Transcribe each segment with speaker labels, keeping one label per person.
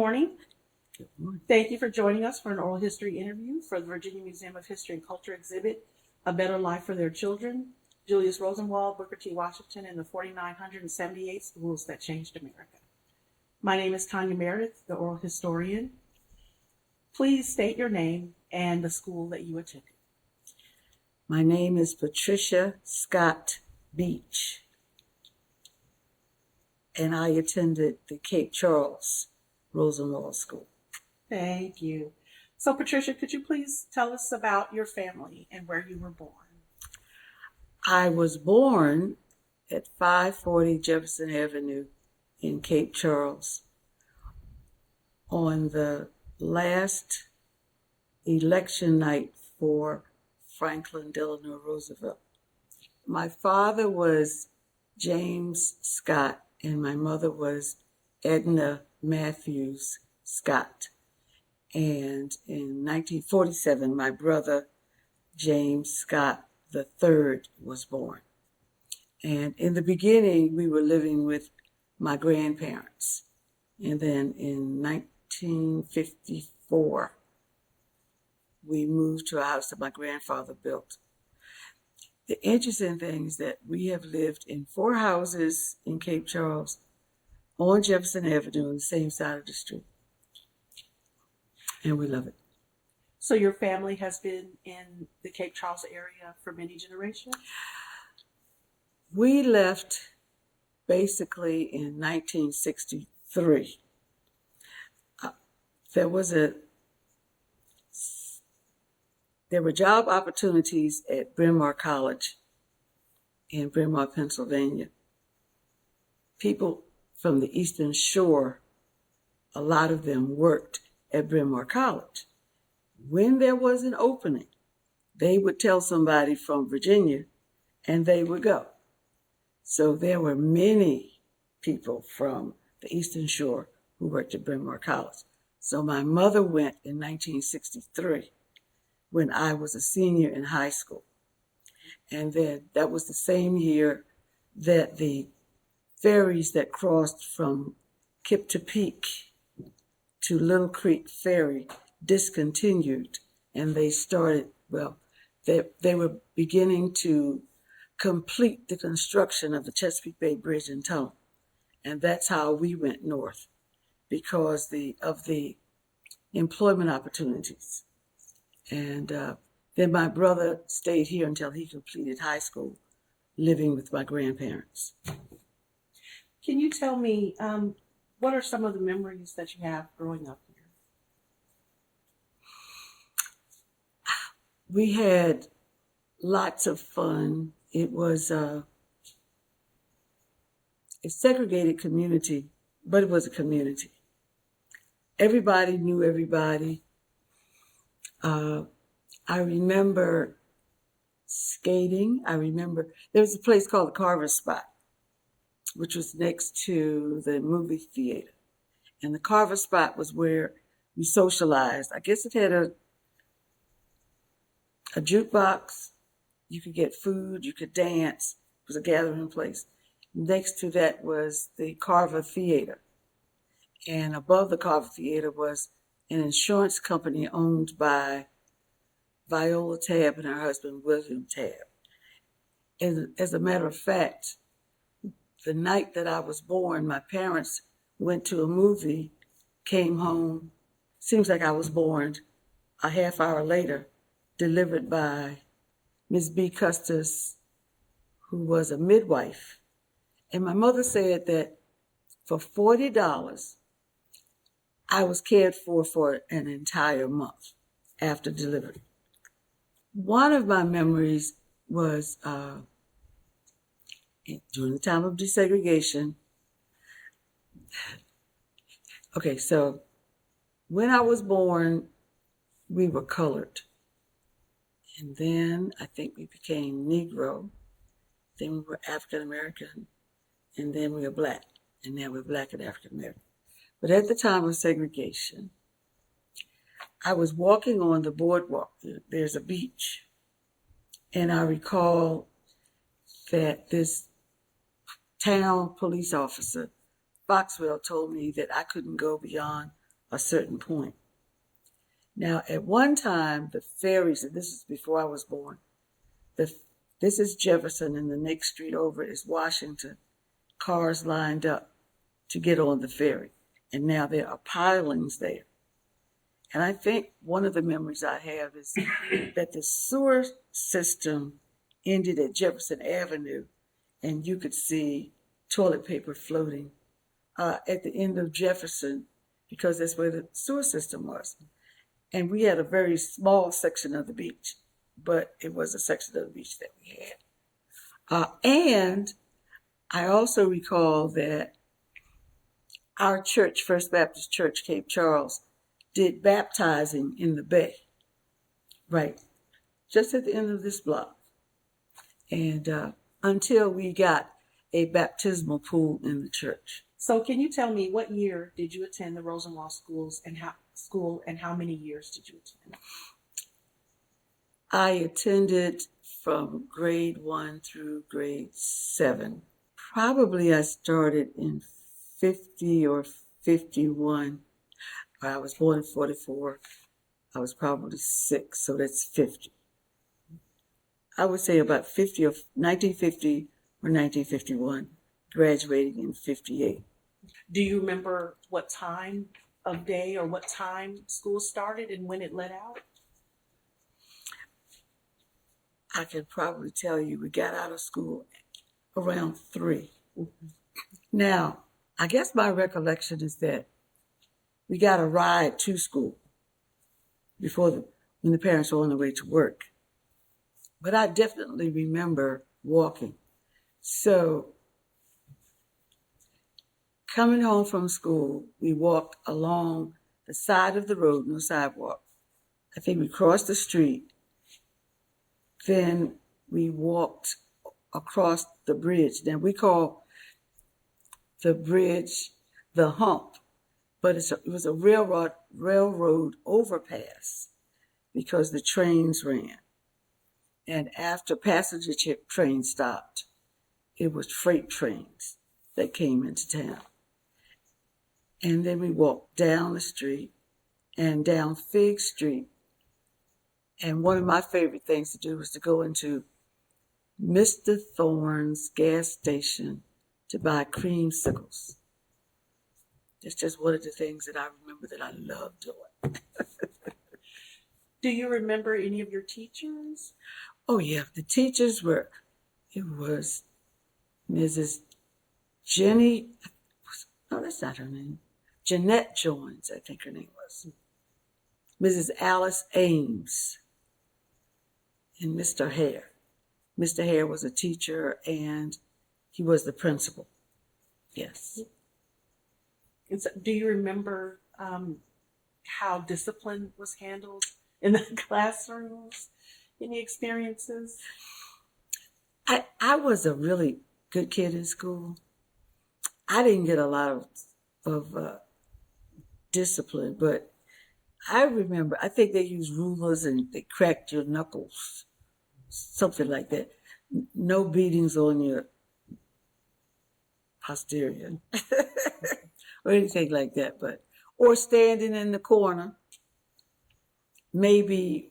Speaker 1: morning.
Speaker 2: Good morning.
Speaker 1: Thank you for joining us for an oral history interview for the Virginia Museum of History and Culture exhibit, A Better Life for Their Children, Julius Rosenwald, Booker T. Washington, and the 4,978 Schools That Changed America. My name is Tanya Meredith, the oral historian. Please state your name and the school that you attended.
Speaker 2: My name is Patricia Scott Beach, and I attended the Cape Charles Rosenwald School.
Speaker 1: Thank you. So, Patricia, could you please tell us about your family and where you were born?
Speaker 2: I was born at 540 Jefferson Avenue in Cape Charles on the last election night for Franklin Delano Roosevelt. My father was James Scott and my mother was Edna Matthews Scott. And in 1947, my brother James Scott III was born. And in the beginning, we were living with my grandparents. And then in 1954, we moved to a house that my grandfather built. The interesting thing is that we have lived in 4 houses in Cape Charles on Jefferson Avenue on the same side of the street. And we love it.
Speaker 1: So your family has been in the Cape Charles area for many generations?
Speaker 2: We left basically in 1963. There were job opportunities at Bryn Mawr College in Bryn Mawr, Pennsylvania. People from the Eastern Shore, a lot of them worked at Bryn Mawr College. When there was an opening, they would tell somebody from Virginia and they would go. So there were many people from the Eastern Shore who worked at Bryn Mawr College. So my mother went in 1963 when I was a senior in high school. And then that was the same year that the ferries that crossed from Kip to Peak to Little Creek Ferry discontinued, and they started, they were beginning to complete the construction of the Chesapeake Bay Bridge and Tunnel. And that's how we went north, because of the employment opportunities. And then my brother stayed here until he completed high school, living with my grandparents.
Speaker 1: Can you tell me, what are some of the memories that you have growing up here?
Speaker 2: We had lots of fun. It was a segregated community, but it was a community. Everybody knew everybody. I remember skating. I remember there was a place called the Carver Spot, which was next to the movie theater. And the Carver Spot was where we socialized. I guess it had a jukebox. You could get food, you could dance. It was a gathering place. Next to that was the Carver Theater. And above the Carver Theater was an insurance company owned by Viola Tabb and her husband, William Tabb. And as a matter of fact, the night that I was born, my parents went to a movie, came home. Seems like I was born a half hour later, delivered by Miss B. Custis, who was a midwife. And my mother said that for $40, I was cared for an entire month after delivery. One of my memories was during the time of desegregation. Okay, so when I was born, we were colored. And then I think we became Negro. Then we were African American. And then we were Black. And now we're Black and African American. But at the time of segregation, I was walking on the boardwalk. There's a beach. And I recall that this town police officer, Foxwell, told me that I couldn't go beyond a certain point. Now, at one time, the ferries, and this is before I was born, this is Jefferson, and the next street over is Washington. Cars lined up to get on the ferry, and now there are pilings there. And I think one of the memories I have is that the sewer system ended at Jefferson Avenue, and you could see toilet paper floating at the end of Jefferson because that's where the sewer system was. And we had a very small section of the beach, but it was a section of the beach that we had. And I also recall that our church, First Baptist Church, Cape Charles, did baptizing in the bay, right, just at the end of this block. And until we got a baptismal pool in the church.
Speaker 1: So can you tell me what year did you attend the Rosenwald schools and how many years did you attend?
Speaker 2: I attended from grade 1 through grade 7. Probably I started in 50 or 51. I was born in 44. I was probably 6, so that's 50. I would say about 50 or 1950 or 1951, graduating in 58.
Speaker 1: Do you remember what time of day or what time school started and when it let out?
Speaker 2: I can probably tell you we got out of school around 3.
Speaker 1: Mm-hmm.
Speaker 2: Now, I guess my recollection is that we got a ride to school when the parents were on their way to work. But I definitely remember walking. So coming home from school, we walked along the side of the road, no sidewalk. I think we crossed the street. Then we walked across the bridge. Now we call the bridge the hump, but it was a railroad overpass because the trains ran. And after passenger trains stopped, it was freight trains that came into town. And then we walked down the street and down Fig Street. And one of my favorite things to do was to go into Mr. Thorne's gas station to buy creamsicles. It's just one of the things that I remember that I loved doing.
Speaker 1: Do you remember any of your teachers?
Speaker 2: Oh yeah, the teachers it was Mrs. Jenny, no, that's not her name. Jeanette Jones, I think her name was. Mrs. Alice Ames and Mr. Hare. Mr. Hare was a teacher and he was the principal. Yes.
Speaker 1: And so, do you remember how discipline was handled in the classrooms? Any experiences?
Speaker 2: I was a really good kid in school. I didn't get a lot of discipline, but I remember, I think they used rulers and they cracked your knuckles, something like that. No beatings on your posterior or anything like that, or standing in the corner, maybe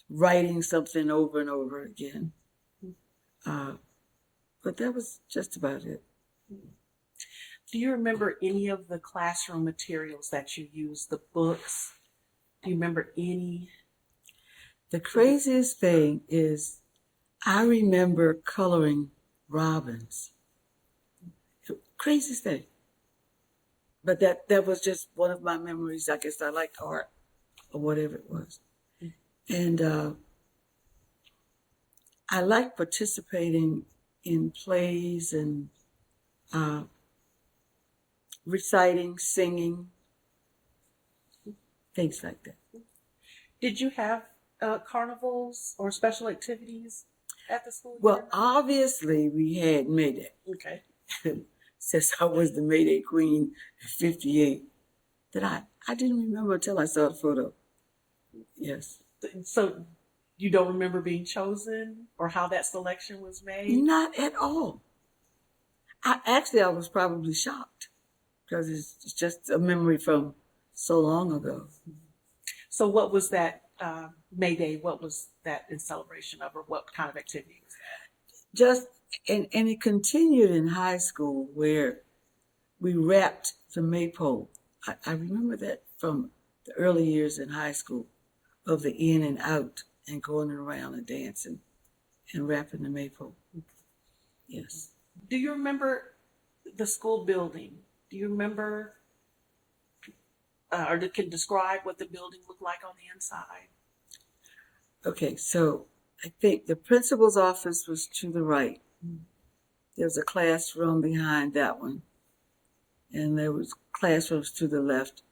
Speaker 2: writing something over and over again. But that was just about it.
Speaker 1: Do you remember any of the classroom materials that you used, the books? Do you remember any?
Speaker 2: The craziest thing is I remember coloring robins. Craziest thing. But that was just one of my memories. I guess I liked art or whatever it was. And I liked participating in plays and reciting, singing, things like that.
Speaker 1: Did you have carnivals or special activities at the school?
Speaker 2: Well, obviously we had May Day.
Speaker 1: Okay.
Speaker 2: Since I was the May Day Queen in 58, that I didn't remember until I saw the photo. Yes.
Speaker 1: So you don't remember being chosen or how that selection was made?
Speaker 2: Not at all. I was probably shocked because it's just a memory from so long ago.
Speaker 1: So what was that May Day? What was that in celebration of, or what kind of activity was that?
Speaker 2: Just and it continued in high school where we wrapped the maypole. I remember that from the early years in high school of the in and out and going around and dancing and wrapping the maypole. Yes.
Speaker 1: Do you remember the school building? Do you remember or can describe what the building looked like on the inside?
Speaker 2: Okay, so I think the principal's office was to the right. There was a classroom behind that one. And there was classrooms to the left.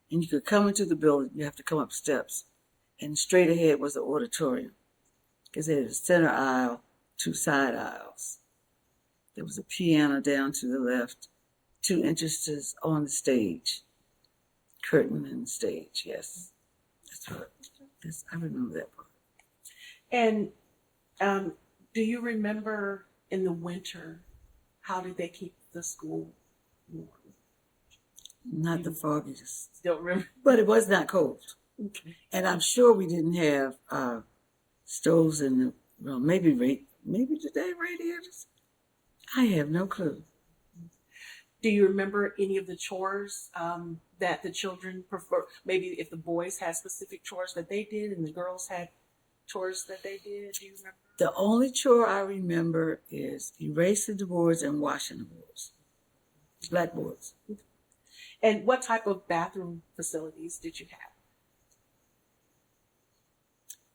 Speaker 2: And you could come into the building, you have to come up steps. And straight ahead was the auditorium. Because it had a center aisle, 2 side aisles. There was a piano down to the left, 2 entrances on the stage. Curtain and stage, yes. That's right. I remember that part.
Speaker 1: And do you remember in the winter, how did they keep the school warm?
Speaker 2: Not the foggiest.
Speaker 1: Don't remember?
Speaker 2: But it was not cold.
Speaker 1: Okay.
Speaker 2: And I'm sure we didn't have stoves in the room. Maybe today radiators. I have no clue.
Speaker 1: Do you remember any of the chores that the children prefer? Maybe if the boys had specific chores that they did and the girls had chores that they did. Do you remember?
Speaker 2: The only chore I remember is erasing the boards and washing the boards. Blackboards.
Speaker 1: And what type of bathroom facilities did you have?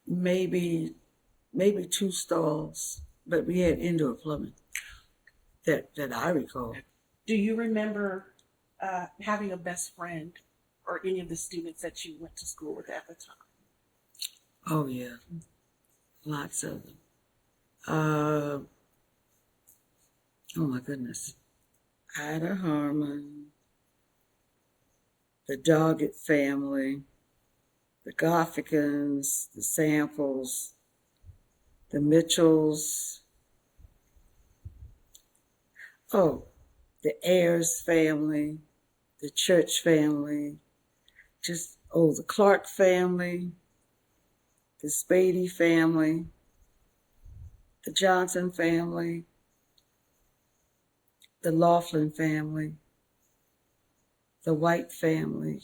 Speaker 2: Maybe 2 stalls, but we had indoor plumbing that I recall.
Speaker 1: Do you remember having a best friend or any of the students that you went to school with at the time?
Speaker 2: Oh yeah, lots of them. Oh my goodness, Ida Harmon, the Doggett family, the Gothicans, the Samples, the Mitchells. Oh, the Ayers family, the Church family, the Clark family, the Spady family, the Johnson family, the Laughlin family, the White family.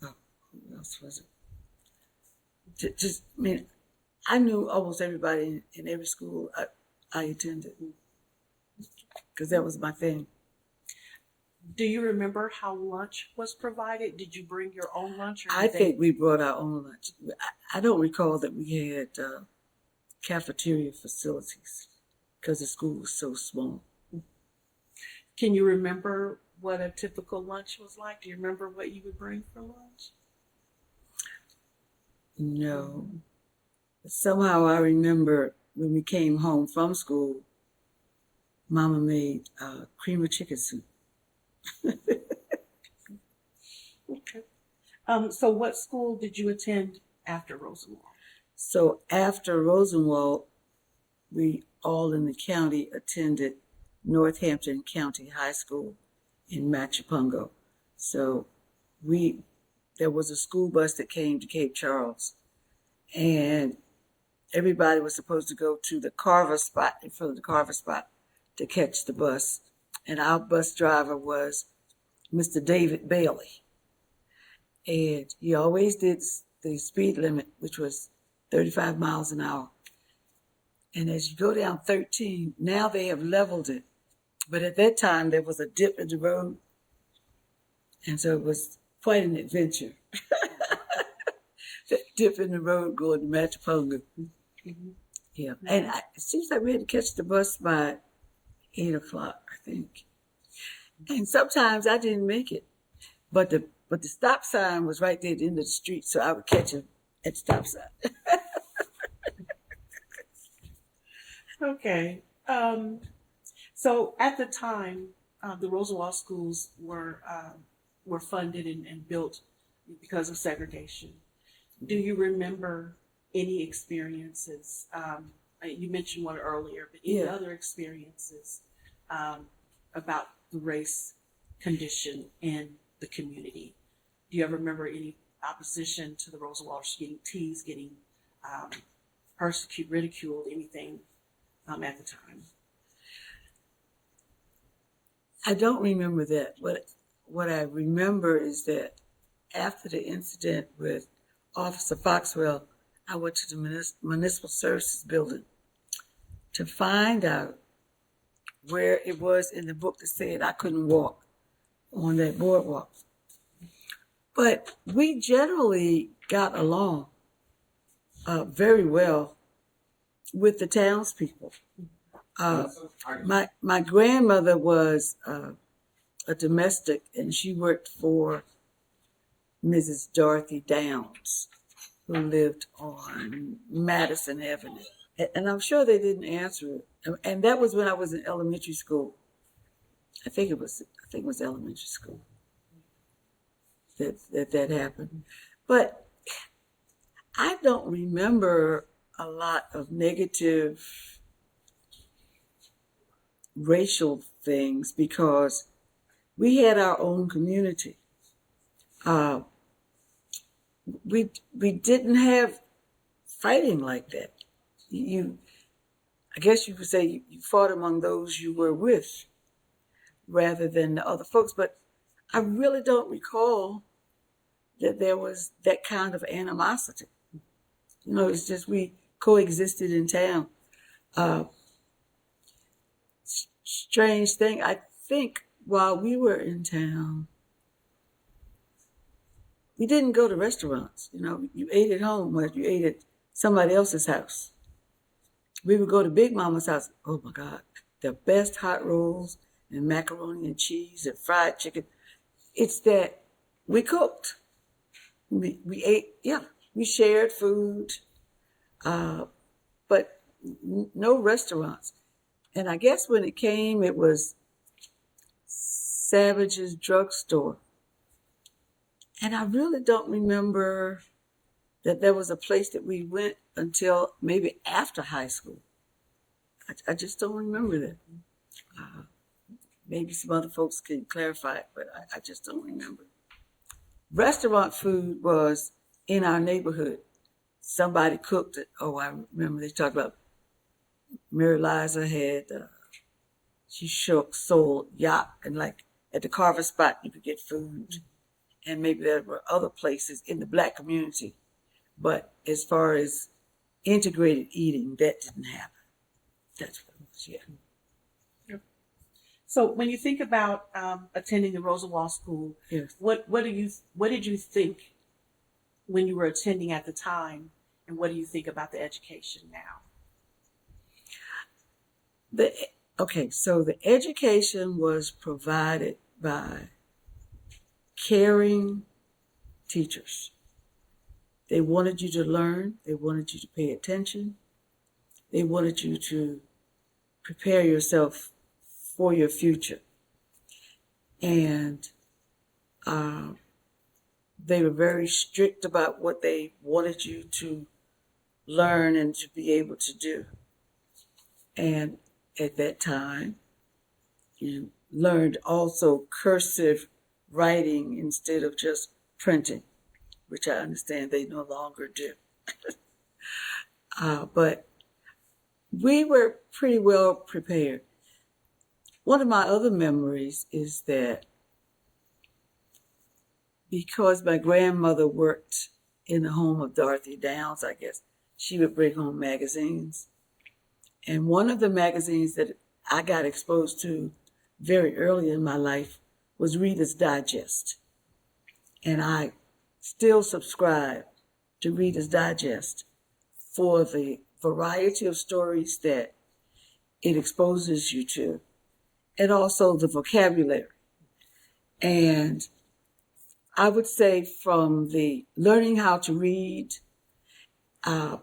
Speaker 2: Oh, who else was it? I knew almost everybody in every school I attended. Because that was my thing.
Speaker 1: Do you remember how lunch was provided? Did you bring your own lunch? Or
Speaker 2: I think we brought our own lunch. I don't recall that we had cafeteria facilities because the school was so small.
Speaker 1: Can you remember what a typical lunch was like? Do you remember what you would bring for lunch?
Speaker 2: No. But somehow I remember when we came home from school, Mama made cream of chicken soup.
Speaker 1: Okay. So what school did you attend after Rosenwald?
Speaker 2: So after Rosenwald, we all in the county attended Northampton County High School in Machipungo. So there was a school bus that came to Cape Charles, and everybody was supposed to go to the Carver spot, in front of the Carver spot, to catch the bus. And our bus driver was Mr. David Bailey. And he always did the speed limit, which was 35 miles an hour. And as you go down 13, now they have leveled it. But at that time, there was a dip in the road. And so it was quite an adventure. That dip in the road going to Machipungo.
Speaker 1: Mm-hmm.
Speaker 2: Yeah. And it seems like we had to catch the bus by 8 o'clock, I think. And sometimes I didn't make it. But the stop sign was right there at the end of the street, so I would catch him at the stop sign.
Speaker 1: Okay. So at the time, the Rosenwald schools were funded and built because of segregation. Do you remember any experiences? You mentioned one earlier, but any other experiences about the race condition in the community Do you ever remember any opposition to the Rosenwald, getting teased, getting persecuted, ridiculed, anything at the time?
Speaker 2: I don't remember that. What I remember is that after the incident with Officer Foxwell, I went to the Municipal Services Building to find out where it was in the book that said I couldn't walk on that boardwalk. But we generally got along very well with the townspeople. My grandmother was a domestic, and she worked for Mrs. Dorothy Downs, who lived on Madison Avenue. And I'm sure they didn't answer it. And that was when I was in elementary school. I think it was elementary school that happened. But I don't remember a lot of negative racial things because we had our own community. We didn't have fighting like that. I guess you could say you fought among those you were with rather than the other folks, but I really don't recall that there was that kind of animosity. It's just we coexisted in town. Strange thing, I think while we were in town, we didn't go to restaurants. You ate at home, but you ate at somebody else's house. We would go to Big Mama's house. Oh my God, the best hot rolls and macaroni and cheese and fried chicken. It's that we cooked. We ate, we shared food, but no restaurants. And I guess when it came, it was Savage's drugstore. And I really don't remember that there was a place that we went until maybe after high school. I just don't remember that. Maybe some other folks can clarify it, but I just don't remember. Restaurant food was in our neighborhood. Somebody cooked it. Oh, I remember they talked about Mary Liza had, she sold yacht, and like at the Carver Spot you could get food. And maybe there were other places in the Black community. But as far as integrated eating, that didn't happen. That's what it was, yeah.
Speaker 1: So when you think about attending the Rosenwald School,
Speaker 2: Yes.
Speaker 1: what did you think when you were attending at the time, and what do you think about the education now?
Speaker 2: So the education was provided by caring teachers. They wanted you to learn. They wanted you to pay attention. They wanted you to prepare yourself for your future. And they were very strict about what they wanted you to learn and to be able to do. And at that time, you learned also cursive writing instead of just printing, which I understand they no longer do. But we were pretty well prepared. One of my other memories is that because my grandmother worked in the home of Dorothy Downs, I guess, she would bring home magazines. And one of the magazines that I got exposed to very early in my life was Reader's Digest. And I still subscribe to Reader's Digest for the variety of stories that it exposes you to, and also the vocabulary. And I would say from the learning how to read and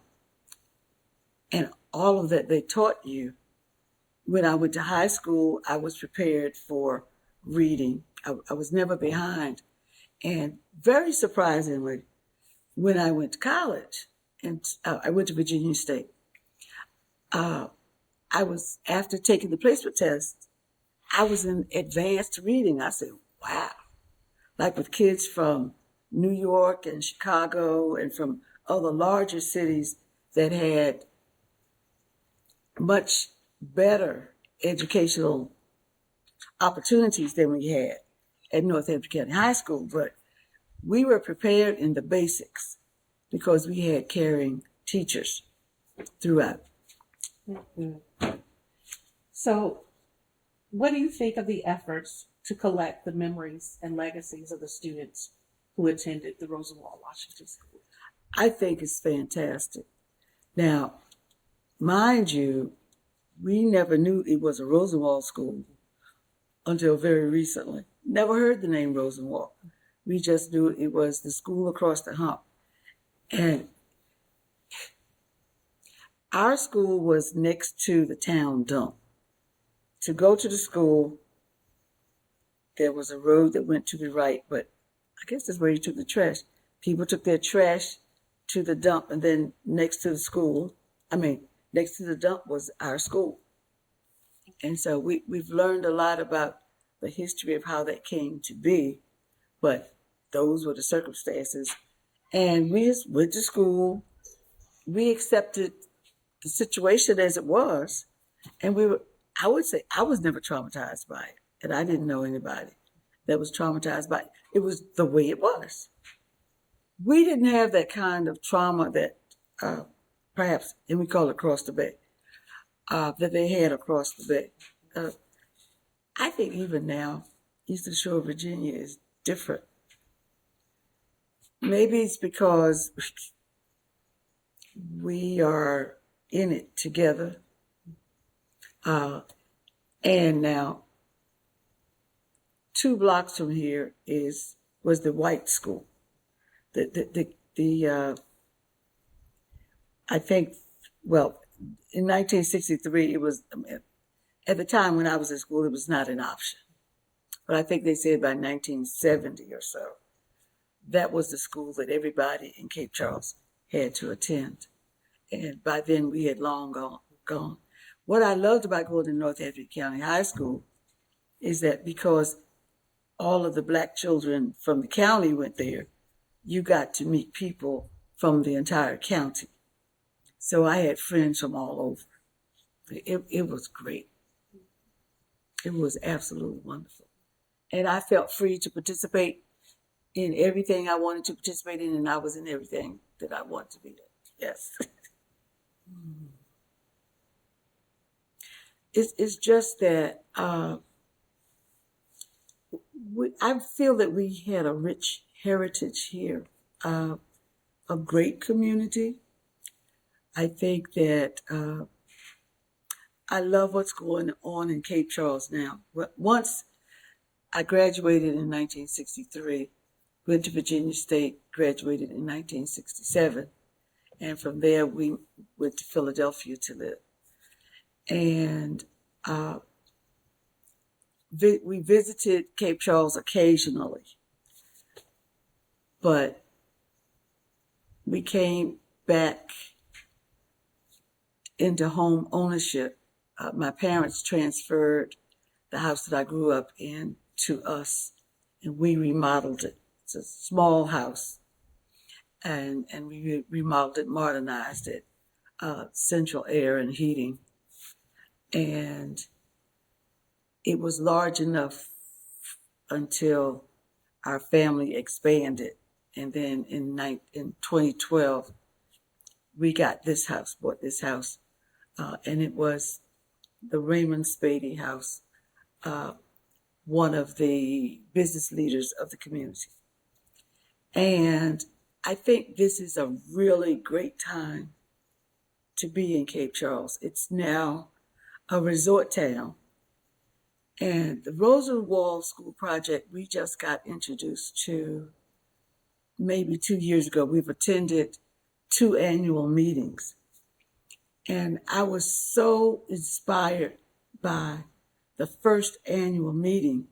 Speaker 2: all of that they taught you, when I went to high school, I was prepared for reading. I was never behind. And very surprisingly, when I went to college, and I went to Virginia State, after taking the placement test, I was in advanced reading. I said, wow. Like with kids from New York and Chicago and from other larger cities that had much better educational opportunities than we had at Northampton County High School. But we were prepared in the basics because we had caring teachers throughout.
Speaker 1: So, what do you think of the efforts to collect the memories and legacies of the students who attended the Rosenwald Washington School?
Speaker 2: I think it's fantastic. Now, mind you, we never knew it was a Rosenwald school until very recently. Never heard the name Rosenwald. We just knew it was the school across the hump. And our school was next to the town dump. To go to the school, there was a road that went to the right, but I guess that's where you took the trash. People took their trash to the dump, and then next to the dump was our school. And so we've learned a lot about the history of how that came to be, but those were the circumstances. And we just went to school. We accepted the situation as it was, and I would say I was never traumatized by it, and I didn't know anybody that was traumatized by it. It was the way it was. We didn't have that kind of trauma that perhaps, and we call it across the bay, that they had across the bay. I think even now, Eastern Shore of Virginia is different. Maybe it's because we are in it together. And now, 2 blocks from here was the white school. I think, well, in 1963, it was, at the time when I was in school, it was not an option. But I think they said by 1970 or so, that was the school that everybody in Cape Charles had to attend. And by then, we had long gone. What I loved about going to Northampton County High School is that because all of the Black children from the county went there, you got to meet people from the entire county. So I had friends from all over. It was great. It was absolutely wonderful. And I felt free to participate in everything I wanted to participate in, and I was in everything that I wanted to be in. Yes. It's just that I feel that we had a rich heritage here, a great community. I think that I love what's going on in Cape Charles now. Once I graduated in 1963, went to Virginia State, graduated in 1967, and from there we went to Philadelphia to live. And we visited Cape Charles occasionally, but we came back into home ownership. My parents transferred the house that I grew up in to us, and we remodeled it. It's a small house, and we remodeled it, modernized it, central air and heating. And it was large enough until our family expanded. And then in 2012, we got this house, bought this house, and it was the Raymond Spady house, one of the business leaders of the community. And I think this is a really great time to be in Cape Charles. It's now a resort town. And the Rosenwald School Project, we just got introduced to maybe 2 years ago. We've attended 2 annual meetings. And I was so inspired by the first annual meeting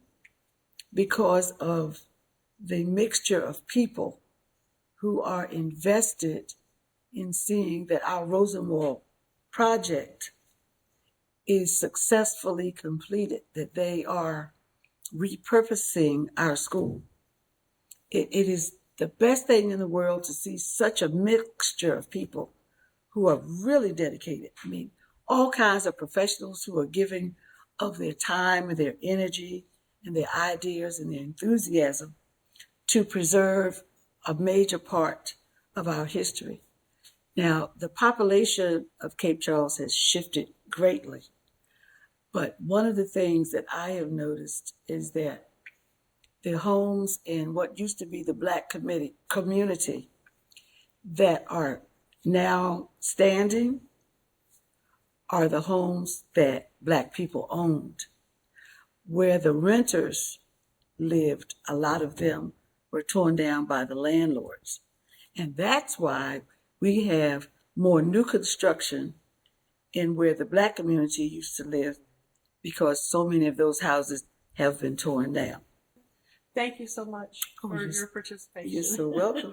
Speaker 2: because of the mixture of people who are invested in seeing that our Rosenwald project is successfully completed, that they are repurposing our school. It is the best thing in the world to see such a mixture of people who are really dedicated. I mean, all kinds of professionals who are giving of their time and their energy and their ideas and their enthusiasm to preserve a major part of our history. Now, the population of Cape Charles has shifted greatly, but one of the things that I have noticed is that the homes in what used to be the Black community that are now standing are the homes that Black people owned. Where the renters lived, a lot of them were torn down by the landlords. And that's why we have more new construction in where the Black community used to live, because so many of those houses have been torn down.
Speaker 1: Thank you so much for your participation.
Speaker 2: You're so welcome.